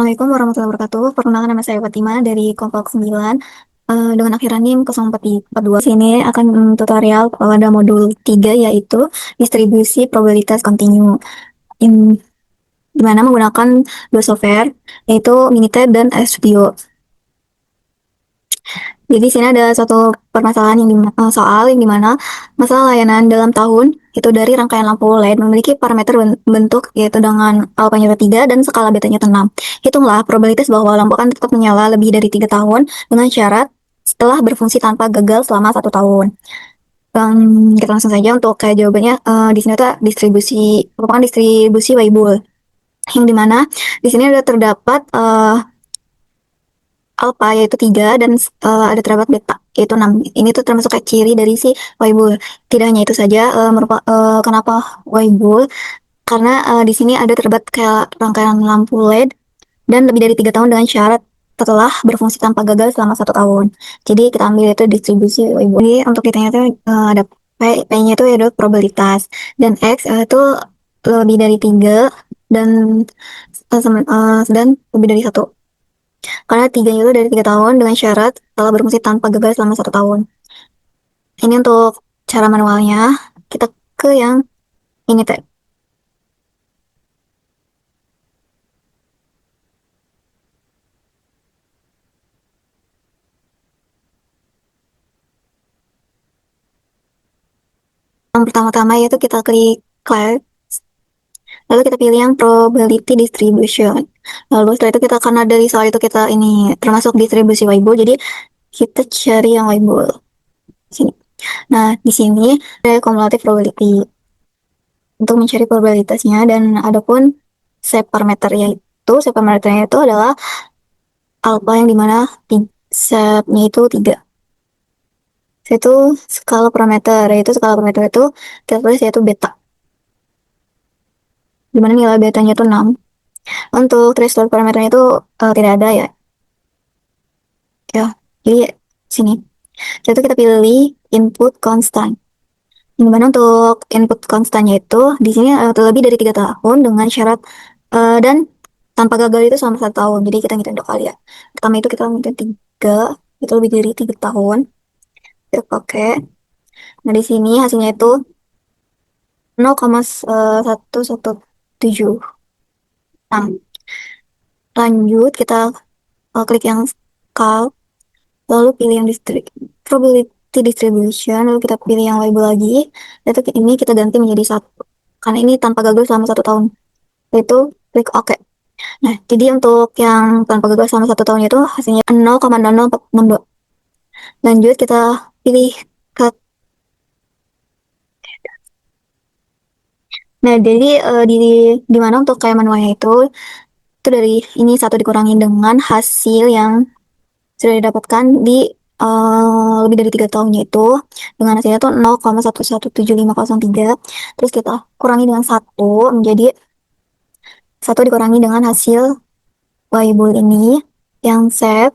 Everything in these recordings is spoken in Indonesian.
Assalamualaikum warahmatullahi wabarakatuh. Perkenalkan nama saya Fatima dari Kelompok 9 dengan akhiran NIM 0442. Sini akan tutorial pada modul 3 yaitu distribusi probabilitas kontinu. Di mana menggunakan dua software yaitu Minitab dan RStudio. Jadi di sini ada suatu permasalahan soal yang dimana masalah layanan dalam tahun itu dari rangkaian lampu LED memiliki parameter bentuk yaitu dengan alpha nyata 3 dan skala beta nyata 6. Hitunglah probabilitas bahwa lampu akan tetap menyala lebih dari 3 tahun dengan syarat setelah berfungsi tanpa gagal selama 1 tahun. Kita langsung saja untuk kayak jawabannya. Di sini tuh merupakan distribusi Weibull yang dimana di sini ada terdapat alpha yaitu 3 dan ada terdapat beta yaitu 6. Ini tuh termasuk kayak ciri dari si Weibull. Tidak hanya itu saja, kenapa Weibull? Karena di sini ada terdapat kayak rangkaian lampu LED dan lebih dari 3 tahun dengan syarat setelah berfungsi tanpa gagal selama 1 tahun. Jadi kita ambil itu distribusi Weibull. Ini untuk ditanya itu ada P-nya itu yaitu probabilitas dan X itu lebih dari 3 dan dan lebih dari 1. Karena 3 itu dari 3 tahun dengan syarat telah berfungsi tanpa gagal selama 1 tahun. Ini untuk cara manualnya. Kita ke yang ini teh. Yang pertama-tama yaitu kita klik class. Lalu kita pilih yang probability distribution. Lalu setelah itu kita, karena dari soal itu kita ini termasuk distribusi Weibull, jadi kita cari yang Weibull. Sini. Nah, di sini ada cumulative probability untuk mencari probabilitasnya, dan adapun shape parameter yaitu shape parameternya itu adalah alpha yang dimana shape-nya itu 3. Yaitu skala parameter itu kita tulis yaitu beta, dimana nilai betanya itu 6. Untuk threshold parameternya itu tidak ada ya. Jadi sini. Jadi kita pilih input constant. Dimana untuk input constantnya itu di sini lebih dari 3 tahun dengan syarat dan tanpa gagal itu selama 1 tahun. Jadi kita ngitung 2 kali ya. Pertama itu kita ngitung 3, itu lebih dari 3 tahun. Kita pakai. Nah di sini hasilnya itu 0,117. Nah, lanjut kita klik yang scale, lalu pilih yang probability distribution, lalu kita pilih yang label lagi. Itu ini kita ganti menjadi 1 karena ini tanpa gagal selama 1 tahun. Itu klik OK. Nah, jadi untuk yang tanpa gagal selama 1 tahun itu hasilnya 0,00462. Lanjut kita pilih cut. Nah, jadi di mana untuk kayak manualnya itu dari ini 1 dikurangi dengan hasil yang sudah didapatkan di lebih dari 3 tahunnya itu, dengan hasilnya tuh 0,117503. Terus kita kurangi dengan 1 menjadi 1 dikurangi dengan hasil Weibull ini yang set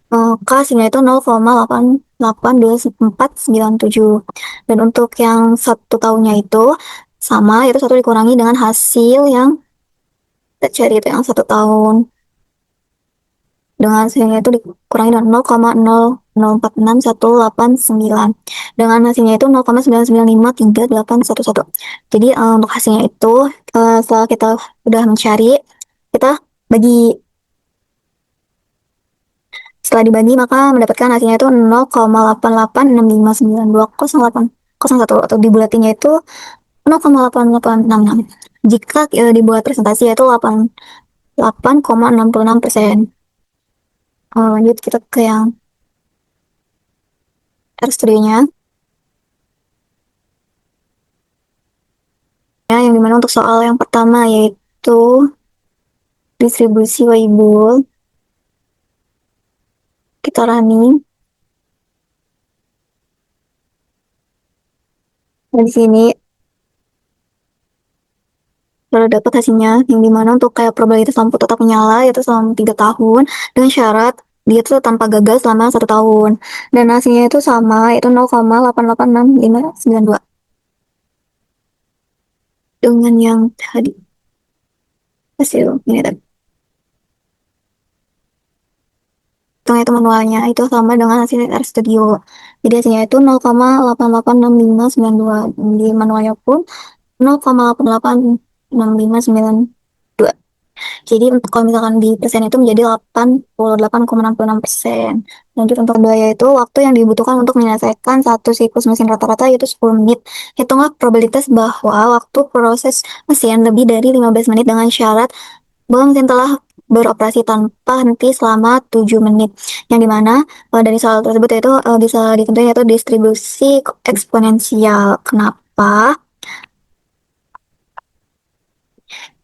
K hasilnya itu 0,882497. Dan untuk yang 1 tahunnya itu sama, yaitu 1 dikurangi dengan hasil yang kita cari itu yang 1 tahun, dengan hasilnya itu dikurangi dengan 0,0046189, dengan hasilnya itu 0,9953811. Jadi untuk hasilnya itu setelah kita udah mencari, kita bagi. Setelah dibagi maka mendapatkan hasilnya itu 0,8865920801, atau dibulatinya itu 0,8866. Jika dibuat presentasi yaitu 88,66%. Lanjut kita ke yang RStudio-nya. Ya, yang dimana untuk soal yang pertama yaitu distribusi Weibull. Kita running. Dan di sini lalu dapat hasilnya yang dimana untuk kayak probabilitas lampu tetap menyala yaitu selama 3 tahun dengan syarat dia tuh tanpa gagal selama 1 tahun, dan hasilnya itu sama yaitu 0,886592 dengan yang tadi. hasil ini tab. Hitungnya itu manualnya itu sama dengan hasil RStudio. Jadi hasilnya itu 0,88659 di manualnya pun 0,8886592. Jadi untuk kalau misalkan di persen itu menjadi 88,66%. Lanjut untuk kedua yaitu waktu yang dibutuhkan untuk menyelesaikan satu siklus mesin rata-rata yaitu 10 menit. Hitunglah probabilitas bahwa waktu proses mesin lebih dari 15 menit dengan syarat bahwa mesin telah beroperasi tanpa henti selama 7 menit. Yang dimana dari soal tersebut yaitu bisa ditentukan yaitu distribusi eksponensial. Kenapa?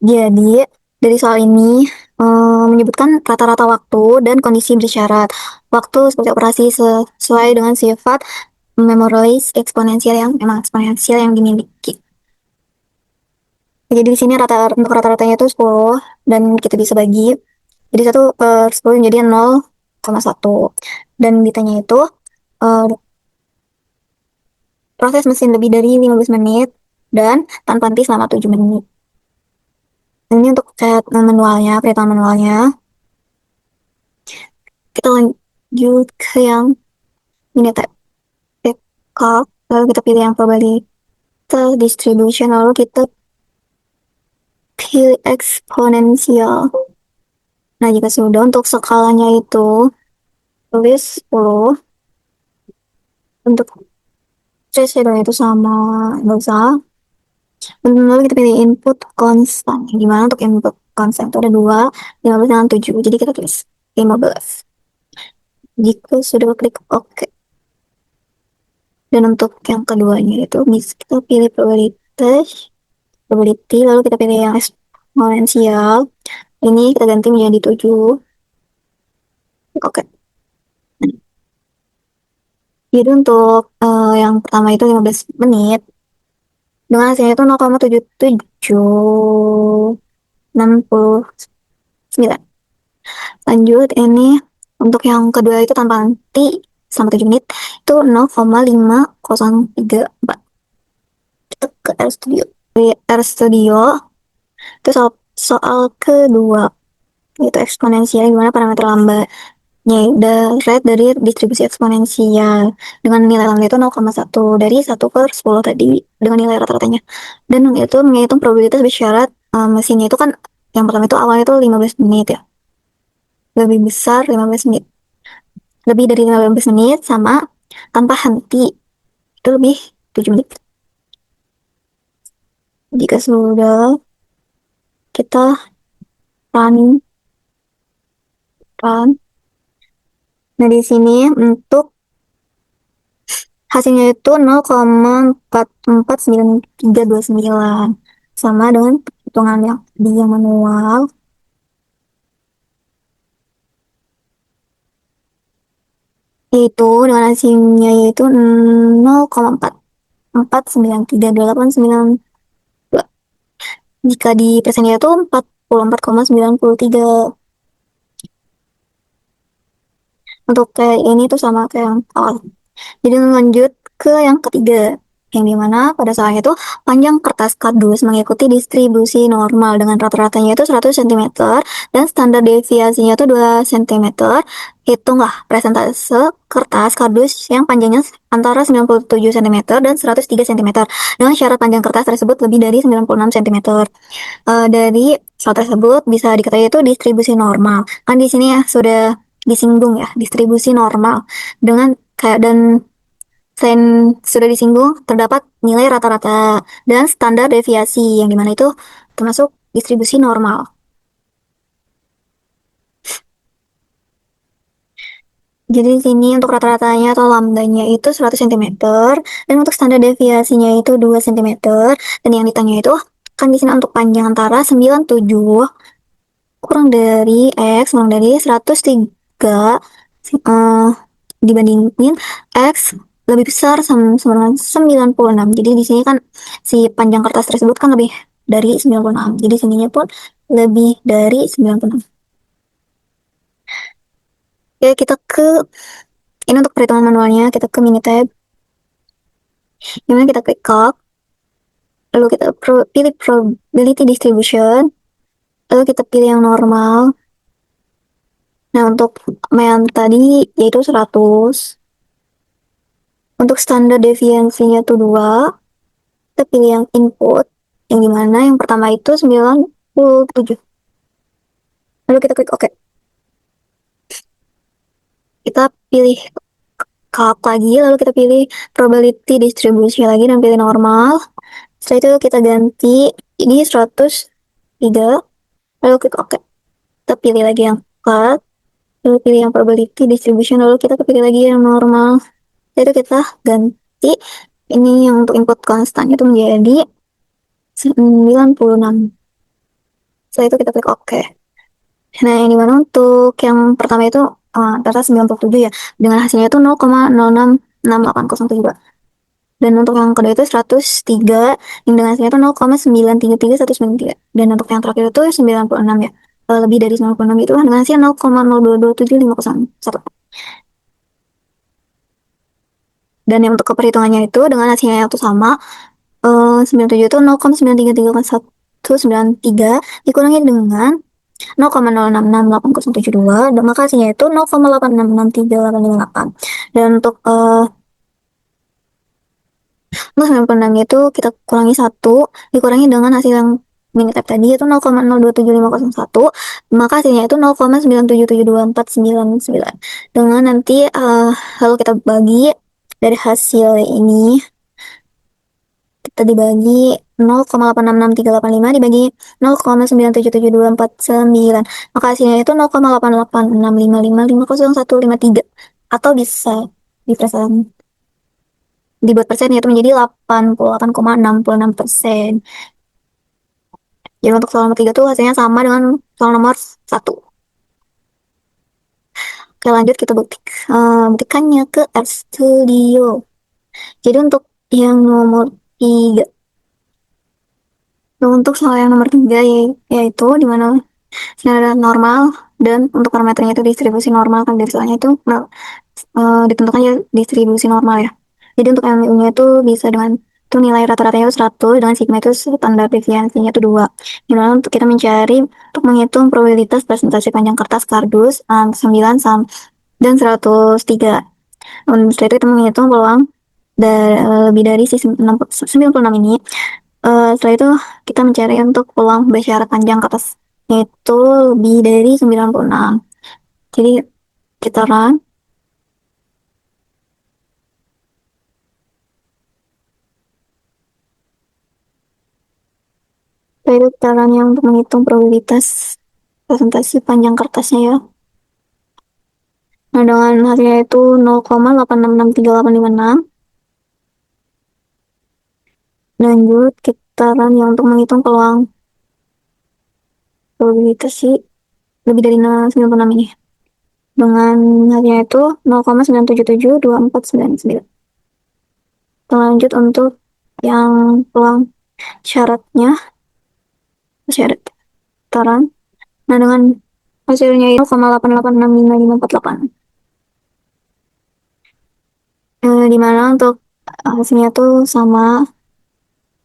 Jadi, dari soal ini menyebutkan rata-rata waktu dan kondisi bersyarat. Waktu seperti operasi sesuai dengan sifat memorize eksponensial yang memang eksponensial yang dimiliki. Jadi di sini untuk rata-ratanya itu 10 dan kita bisa bagi. Jadi 1/10 menjadi 0,1. Dan ditanya itu uh, proses mesin lebih dari 15 menit dan tanpa henti selama 7 menit. Ini untuk manualnya, perhitungan manualnya. Kita lanjut ke yang ini tab backup, lalu kita pilih yang probability distribution, lalu kita pilih eksponensial. Nah, jika sudah untuk skalanya itu tulis 10, untuk thresholdnya itu sama, nggak usah. Lalu kita pilih input konstan. Gimana untuk input konstan itu ada 2, 15 dengan 7. Jadi kita tulis 15. Jika sudah klik OK. Dan untuk yang keduanya itu bisa kita pilih probability, lalu kita pilih yang eksponensial. Ini kita ganti menjadi 7. Oke. Jadi untuk yang pertama itu 15 menit. Dengan hasilnya itu 0,7760 Lanjut ini untuk yang kedua itu tanpa nanti sama 7 menit itu 0,5034. Kita ke RStudio. Di RStudio itu soal kedua itu eksponensial gimana parameter lambatnya dari distribusi eksponensial dengan nilai lambda itu 0,1 dari 1/10 tadi dengan nilai rata-ratanya, dan itu menghitung probabilitas bersyarat mesinnya itu kan yang pertama itu awalnya itu 15 menit ya, lebih besar 15 menit, lebih dari 15 menit sama tanpa henti itu lebih 7 menit. Jika sudah kita run run. Nah, di sini untuk hasilnya itu 0,449329 sama dengan hitungan yang dia manual. Yaitu dengan hasilnya yaitu 0,44932892. Jika di persennya itu 44,93. Untuk kayak ini tuh sama kayak yang awal. Jadi lanjut ke yang ketiga, yang dimana pada saat itu panjang kertas kardus mengikuti distribusi normal dengan rata-ratanya itu 100 cm dan standar deviasinya itu 2 cm. Hitunglah presentase kertas kardus yang panjangnya antara 97 cm dan 103 cm dengan syarat panjang kertas tersebut lebih dari 96 cm. Dari soal tersebut bisa diketahui itu distribusi normal. Kan di sini ya sudah disinggung ya distribusi normal dengan kayak, dan selain sudah disinggung terdapat nilai rata-rata dan standar deviasi yang dimana itu termasuk distribusi normal. Jadi di sini untuk rata-ratanya atau lambdanya itu 100 cm dan untuk standar deviasinya itu 2 cm, dan yang ditanya itu kan di sini untuk panjang antara 97 kurang dari X kurang dari 103 uh, dibandingin X lebih besar sama dengan 96. Jadi di sini kan si panjang kertas tersebut kan lebih dari 96. Jadi sininya pun lebih dari 96. Oke, kita ke ini untuk perhitungan manualnya, kita ke Minitab. Gimana kita klik clock, lalu kita pilih probability distribution. lalu kita pilih yang normal. Nah, untuk yang tadi yaitu 100. Untuk standar deviansinya tuh 2. Kita pilih yang input, yang dimana yang pertama itu 97. Lalu kita klik OK. Kita pilih calc lagi, lalu kita pilih probability distribution lagi dan pilih normal. Setelah itu kita ganti ini 103, lalu klik OK. Kita pilih lagi yang calc, lalu pilih yang probability distribution, lalu kita pilih lagi yang normal. Setelah itu kita ganti ini yang untuk input konstan itu menjadi 96. Setelah itu kita klik OK. Nah, yang dimana untuk yang pertama itu data 97 ya, dengan hasilnya itu 0,066807. Dan untuk yang kedua itu 103, yang dengan hasilnya itu 0,933193. Dan untuk yang terakhir itu 96 ya, lebih dari 96 itu dengan hasilnya 0,0227501. Dan yang untuk keperhitungannya itu dengan hasilnya itu sama, 97 itu 0,933193 dikurangi dengan 0,066872, dan maka hasilnya itu 0,8663858. Dan untuk 96 itu kita kurangi 1, dikurangi dengan hasil yang Minitab tadi itu 0,027501, maka hasilnya itu 0,9772499. Dengan nanti lalu kita bagi dari hasil ini, kita dibagi 0,866385 dibagi 0,9772499, maka hasilnya itu 0,886555500153, atau bisa dibuat persennya itu menjadi 88,66%. Jadi untuk soal nomor 3 tuh hasilnya sama dengan soal nomor 1. Oke, lanjut kita buktikannya ke RStudio. Jadi untuk yang nomor 3, untuk soal yang nomor 3 yaitu dimana sinar normal dan untuk parameternya itu distribusi normal, kan dari soalnya itu ditentukan ya distribusi normal ya. Jadi untuk yang U-nya itu bisa dengan itu nilai rata-ratanya itu 100, dengan sigma itu standar deviansinya itu 2. Dimana untuk kita mencari untuk menghitung probabilitas presentasi panjang kertas kardus 9 dan 103. Setelah itu kita menghitung peluang lebih dari 96 ini. Setelah itu kita mencari untuk peluang bersyarat panjang kertas itu lebih dari 96. Jadi kita run. Setelah itu kita run yang untuk menghitung probabilitas presentasi panjang kertasnya ya. Nah, dengan hasilnya itu 0,866386. Lanjut kita run yang untuk menghitung peluang probabilitas sih lebih dari 96 ini. Dengan hasilnya itu 0,9772499. Lanjut untuk yang peluang syarat taran. Nah, dengan hasilnya 0,88655548. Dimana untuk hasilnya tuh sama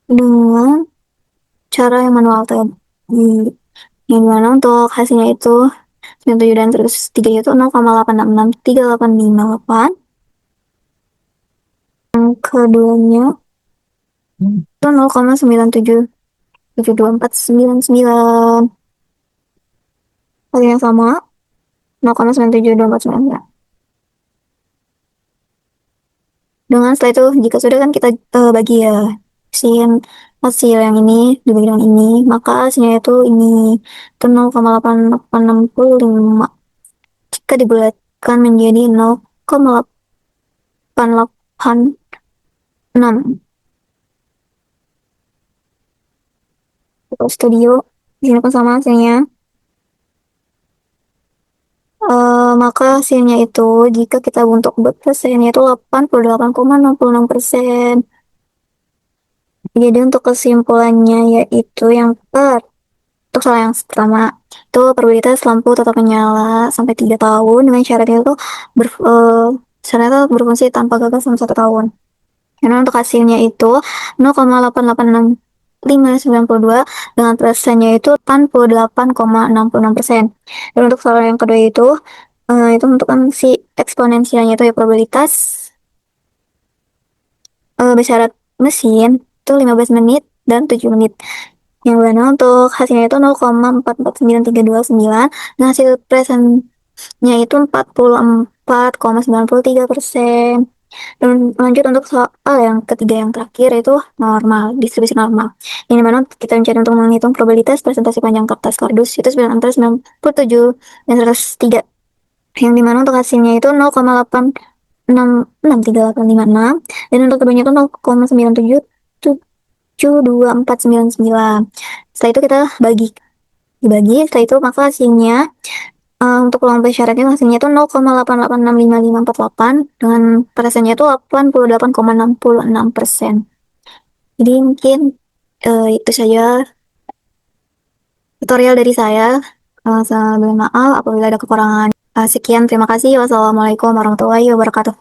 dengan cara yang manual tadi. Yang dimana untuk hasilnya itu 97 dan terus 3 itu 0,866388. Yang keduanya itu 0,9772499. Hal yang sama 0,97249. Dengan setelah itu jika sudah kan kita bagi ya hasil yang ini dibagi dengan ini, maka hasilnya itu ini itu 0,8865 jika dibulatkan menjadi 0,886. Studio di sini pun sama hasilnya. Maka hasilnya itu jika kita untuk persennya itu 88,66%. Jadi untuk kesimpulannya yaitu yang untuk soal yang pertama itu probabilitas lampu tetap menyala sampai 3 tahun dengan syaratnya itu syaratnya berfungsi tanpa gagal selama 1 tahun. Karena untuk hasilnya itu 0,886 5,92 dengan persennya itu 88,66%. Dan untuk soal yang kedua itu menentukan si eksponensialnya itu ya probabilitas bersyarat mesin itu 15 menit dan 7 menit. Yang mana untuk hasilnya itu 0,449329 dan hasil presentnya itu 44,93%. Dan lanjut untuk soal yang ketiga yang terakhir itu normal, distribusi normal. Ini mana kita mencari untuk menghitung probabilitas presentasi panjang kertas kardus itu 9 antara 97 dan 103. Yang dimana untuk hasilnya itu 0,866386 dan untuk keduanya itu 0,977249. Setelah itu kita dibagi, setelah itu maka hasilnya untuk ulang syaratnya hasilnya itu 0,88655548 dengan persennya itu 88,66%. Jadi mungkin itu saja tutorial dari saya. Sebelum maaf apabila ada kekurangan. Sekian, terima kasih. Wassalamualaikum warahmatullahi wabarakatuh.